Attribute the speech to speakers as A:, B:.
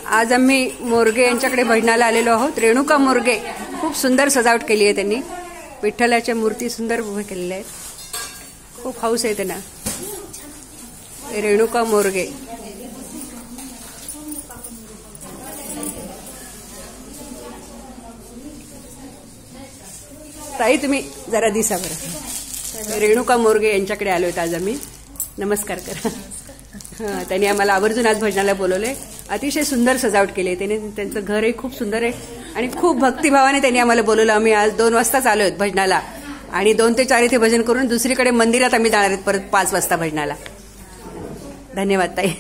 A: आज आम्ही मोरगे यांच्याकडे भजनाला आलेलो आहोत। रेणुका मोरगे खूप सुंदर सजावट केली आहे त्यांनी। विठ्ठलाच्या मूर्ती सुंदर उभे केलेल्या आहेत। खूप हौस आहे त्यांना। रेणुका मोरगे ताई तुम्ही जरा दिसा बरं। रेणुका मोरगे यांच्याकडे आलो आहेत आज आम्ही। नमस्कार करा। हां त्यांनी आम्हाला आवर्जून आज भजनाला बोलवले। अतिशय सुंदर सजावट केली आहे त्यांनी। त्यांचं घरही खूप सुंदर आहे आणि खूप भक्तिभावाने त्यांनी आम्हाला बोलवलं। आम्ही आज 2 वाजताच आलो आहेत भजनाला आणि 2 ते 4 इथे भजन करून दुसरीकडे मंदिरात आम्ही जाणार आहेत परत 5 वाजता भजनाला। धन्यवाद ताई।